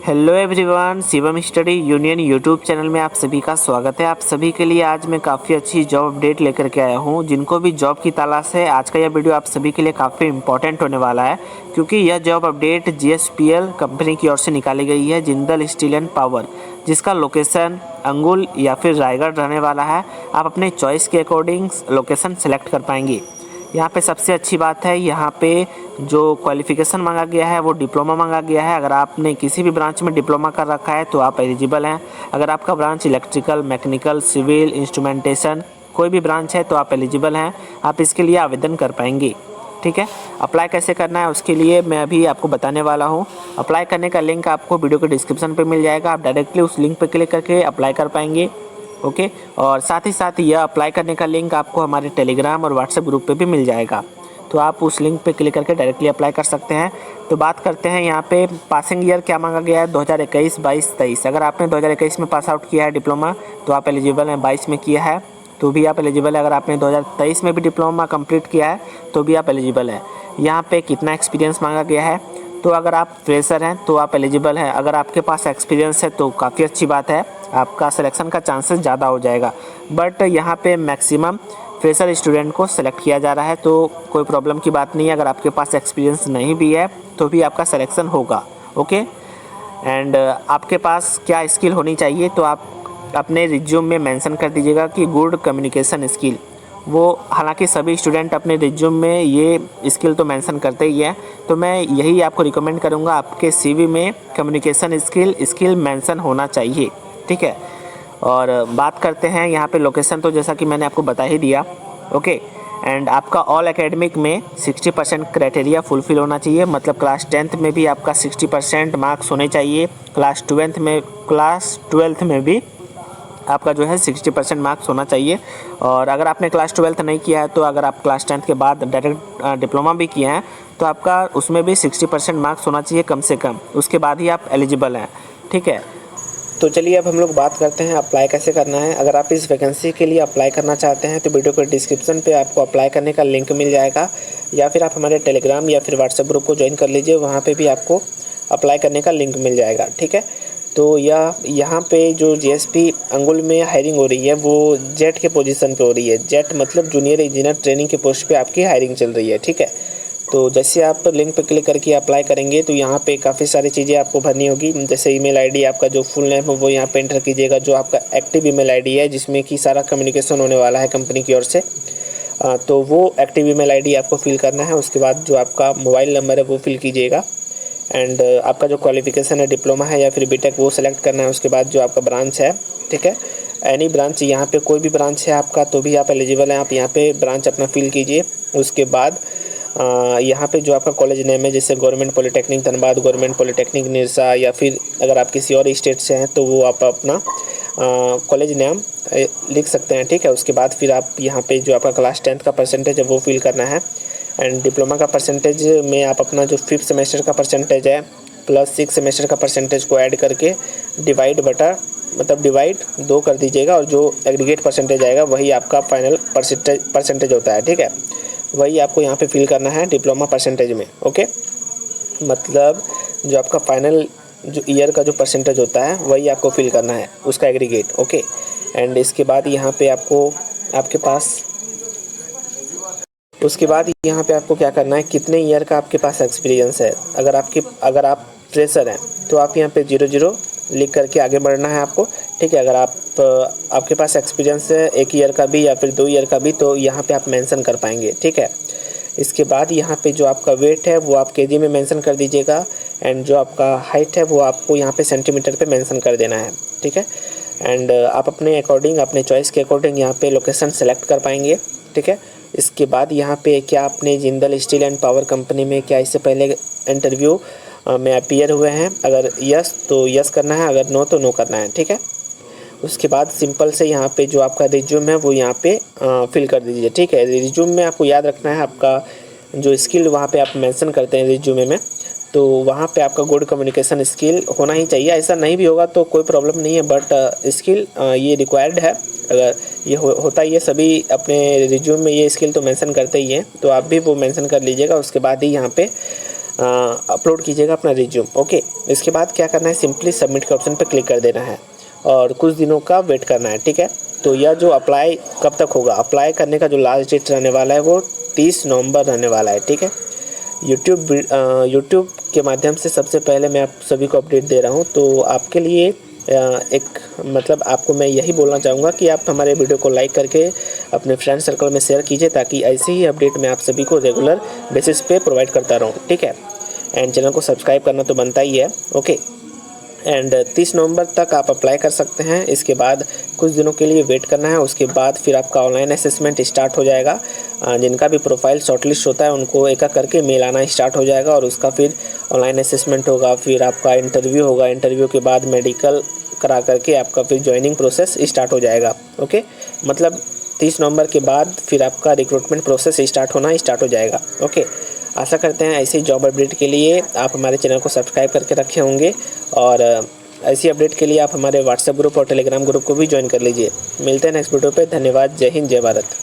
Hello everyone, Shivam study union YouTube channel में आप सभी का स्वागत है। आप सभी के लिए आज मैं काफ़ी अच्छी जॉब अपडेट लेकर के आया हूं। जिनको भी जॉब की तलाश है, आज का यह वीडियो आप सभी के लिए काफ़ी इंपॉर्टेंट होने वाला है, क्योंकि यह जॉब अपडेट जीएसपीएल कंपनी की ओर से निकाली गई है, जिंदल स्टील एंड पावर, जिसका लोकेशन अंगुल या फिर रायगढ़ रहने वाला है। आप अपने चॉइस के अकॉर्डिंग लोकेशन सेलेक्ट कर पाएंगे। यहाँ पे सबसे अच्छी बात है, यहाँ पे जो क्वालिफ़िकेशन मांगा गया है वो डिप्लोमा मांगा गया है। अगर आपने किसी भी ब्रांच में डिप्लोमा कर रखा है तो आप एलिजिबल हैं। अगर आपका branch electrical, mechanical, civil, instrumentation कोई भी ब्रांच है तो आप एलिजिबल हैं। आप इसके लिए आवेदन कर पाएंगे। ठीक है, अप्लाई कैसे करना है उसके लिए मैं अभी आपको बताने वाला हूँ। अप्लाई करने का लिंक आपको वीडियो के डिस्क्रिप्शन पे मिल जाएगा। आप डायरेक्टली उस लिंक पे क्लिक करके अप्लाई कर पाएंगे। ओके, और साथ ही साथ यह अप्लाई करने का लिंक आपको हमारे टेलीग्राम और व्हाट्सएप ग्रुप पे भी मिल जाएगा, तो आप उस लिंक पे क्लिक करके डायरेक्टली अप्लाई कर सकते हैं। तो बात करते हैं यहाँ पे पासिंग ईयर क्या मांगा गया है, 2021, 22, 23। अगर आपने 2021 में पास आउट किया है डिप्लोमा तो आप एलिजिबल हैं। 22 में किया है तो भी आप एलिजिबल है। अगर आपने 2023 में भी डिप्लोमा कंप्लीट किया है तो भी आप एलिजिबल हैं। यहाँ पे कितना एक्सपीरियंस मांगा गया है, तो अगर आप फ्रेशर हैं तो आप एलिजिबल हैं। अगर आपके पास एक्सपीरियंस है तो काफ़ी अच्छी बात है, आपका सिलेक्शन का चांसेस ज़्यादा हो जाएगा। बट यहाँ पे मैक्सिमम फ्रेशर स्टूडेंट को सेलेक्ट किया जा रहा है, तो कोई प्रॉब्लम की बात नहीं है। अगर आपके पास एक्सपीरियंस नहीं भी है तो भी आपका सिलेक्शन होगा। ओके, एंड आपके पास क्या स्किल होनी चाहिए, तो आप अपने रिज्यूम में मेंशन कर दीजिएगा कि गुड कम्युनिकेशन स्किल। वो हालांकि सभी स्टूडेंट अपने रिज्यूम में ये स्किल तो मेंशन करते ही हैं, तो मैं यही आपको रिकमेंड करूँगा, आपके सीवी में कम्युनिकेशन स्किल मेंशन होना चाहिए। ठीक है, और बात करते हैं यहाँ पे लोकेशन, तो जैसा कि मैंने आपको बता ही दिया। ओके, एंड आपका ऑल एकेडमिक में 60% क्राइटेरिया फुलफिल होना चाहिए, मतलब क्लास 10th में भी आपका 60% मार्क्स होने चाहिए। क्लास 12th में भी आपका जो है 60% मार्क्स होना चाहिए। और अगर आपने क्लास 12th नहीं किया है, तो अगर आप क्लास 10th के बाद डायरेक्ट डिप्लोमा भी किए हैं तो आपका उसमें भी 60% मार्क्स होना चाहिए कम से कम, उसके बाद ही आप एलिजिबल हैं। ठीक है, तो चलिए अब हम लोग बात करते हैं अप्लाई कैसे करना है। अगर आप इस वैकेंसी के लिए अप्लाई करना चाहते हैं तो वीडियो के डिस्क्रिप्शन पे आपको अप्लाई करने का लिंक मिल जाएगा, या फिर आप हमारे टेलीग्राम या फिर व्हाट्सएप ग्रुप को ज्वाइन कर लीजिए, वहाँ पे भी आपको अप्लाई करने का लिंक मिल जाएगा। ठीक है, तो यहाँ पे जो जीएसपी अंगुल में हायरिंग हो रही है वो जेट के पोजीशन पे हो रही है। जेट मतलब जूनियर इंजीनियर ट्रेनिंग के पोस्ट पे आपकी हायरिंग चल रही है। ठीक है, तो जैसे आप लिंक पे क्लिक करके अप्लाई करेंगे तो यहाँ पे काफ़ी सारी चीज़ें आपको भरनी होगी। जैसे ईमेल आईडी, आपका जो फुल नेम है वो यहाँ पे एंटर कीजिएगा, जो आपका एक्टिव ईमेल आईडी है जिसमें कि सारा कम्युनिकेशन होने वाला है कंपनी की ओर से, तो वो एक्टिव ईमेल आईडी आपको फिल करना है। उसके बाद जो आपका मोबाइल नंबर है वो फिल कीजिएगा, एंड आपका जो क्वालिफिकेशन है डिप्लोमा है या फिर बीटेक वो सेलेक्ट करना है। उसके बाद जो आपका ब्रांच है, ठीक है, एनी ब्रांच, यहाँ पे कोई भी ब्रांच है आपका तो भी आप एलिजिबल हैं। आप यहाँ पे ब्रांच अपना फिल कीजिए। उसके बाद यहाँ पे जो आपका कॉलेज नेम है, जैसे government polytechnic Dhanbad, government polytechnic Nirsa, या फिर अगर आप किसी और स्टेट से हैं तो वो आप अपना कॉलेज नेम लिख सकते हैं। ठीक है, उसके बाद फिर आप यहाँ पे जो आपका क्लास 10th का परसेंटेज है वो फिल करना है, एंड डिप्लोमा का परसेंटेज में आप अपना जो 5th सेमेस्टर का परसेंटेज है प्लस 6th सेमेस्टर का परसेंटेज को ऐड करके डिवाइड 2 कर दीजिएगा, और जो एग्रीगेट परसेंटेज आएगा वही आपका फाइनल परसेंटेज होता है। ठीक है, वही आपको यहाँ पे फिल करना है डिप्लोमा परसेंटेज में। ओके, मतलब जो आपका फाइनल जो ईयर का जो परसेंटेज होता है वही आपको फिल करना है, उसका एग्रीगेट। ओके, एंड इसके बाद यहाँ पे उसके बाद यहाँ पे आपको क्या करना है, कितने ईयर का आपके पास एक्सपीरियंस है। अगर आप फ्रेशर हैं तो आप यहाँ पे 00 लिख करके आगे बढ़ना है आपको। ठीक है, अगर आपके पास एक्सपीरियंस है 1 ईयर का भी या फिर 2 ईयर का भी, तो यहाँ पे आप मेंशन कर पाएंगे। ठीक है, इसके बाद यहाँ पे जो आपका वेट है वो आप केजी में मेंशन कर दीजिएगा, एंड जो आपका हाइट है वो आपको यहाँ पे सेंटीमीटर पे मेंशन कर देना है। ठीक है, एंड आप अपने अकॉर्डिंग, अपने चॉइस के अकॉर्डिंग यहाँ पे लोकेशन सेलेक्ट कर पाएंगे। ठीक है, इसके बाद यहाँ पे क्या आपने Jindal steel and power company में क्या इससे पहले इंटरव्यू में अपीयर हुए हैं, अगर यस तो यस करना है, अगर नो तो नो करना है। ठीक है, उसके बाद सिंपल से यहाँ पे जो आपका रिज्यूम है वो यहाँ पे फिल कर दीजिए। ठीक है, रिज्यूम में आपको याद रखना है आपका जो स्किल वहाँ पे आप मेंशन करते हैं रिज्यूमे में, तो वहाँ पे आपका गुड कम्युनिकेशन स्किल होना ही चाहिए। ऐसा नहीं भी होगा तो कोई प्रॉब्लम नहीं है, बट स्किल ये रिक्वायर्ड है। अगर ये होता ही है, सभी अपने रिज्यूम में ये स्किल तो मेंशन करते ही हैं, तो आप भी वो मेंशन कर लीजिएगा। उसके बाद ही यहाँ पे अपलोड कीजिएगा अपना रिज्यूम। ओके, इसके बाद क्या करना है, सिंपली सबमिट के ऑप्शन पर क्लिक कर देना है और कुछ दिनों का वेट करना है। ठीक है, तो यह जो अप्लाई कब तक होगा, अप्लाई करने का जो लास्ट डेट रहने वाला है वो 30 नवंबर रहने वाला है। ठीक है, यूट्यूब के माध्यम से सबसे पहले मैं आप सभी को अपडेट दे रहा हूँ, तो आपके लिए आपको मैं यही बोलना चाहूँगा कि आप हमारे वीडियो को लाइक करके अपने फ्रेंड सर्कल में शेयर कीजिए, ताकि ऐसे ही अपडेट मैं आप सभी को रेगुलर बेसिस पे प्रोवाइड करता रहूँ। ठीक है, एंड चैनल को सब्सक्राइब करना तो बनता ही है। ओके, एंड 30 नवंबर तक आप अप्लाई कर सकते हैं। इसके बाद कुछ दिनों के लिए वेट करना है, उसके बाद फिर आपका ऑनलाइन असेसमेंट स्टार्ट हो जाएगा। जिनका भी प्रोफाइल शॉर्टलिस्ट होता है उनको एक एक करके मेल आना स्टार्ट हो जाएगा और उसका फिर ऑनलाइन असेसमेंट होगा, फिर आपका इंटरव्यू होगा, इंटरव्यू के बाद मेडिकल करा करके आपका फिर ज्वाइनिंग प्रोसेस स्टार्ट हो जाएगा। ओके, मतलब 30 नवंबर के बाद फिर आपका रिक्रूटमेंट प्रोसेस स्टार्ट हो जाएगा। ओके, आशा करते हैं ऐसी जॉब अपडेट के लिए आप हमारे चैनल को सब्सक्राइब करके रखे होंगे और ऐसी अपडेट के लिए आप हमारे व्हाट्सएप ग्रुप और टेलीग्राम ग्रुप को भी ज्वाइन कर लीजिए। मिलते हैं नेक्स्ट वीडियो पे। धन्यवाद। जय हिंद, जय भारत।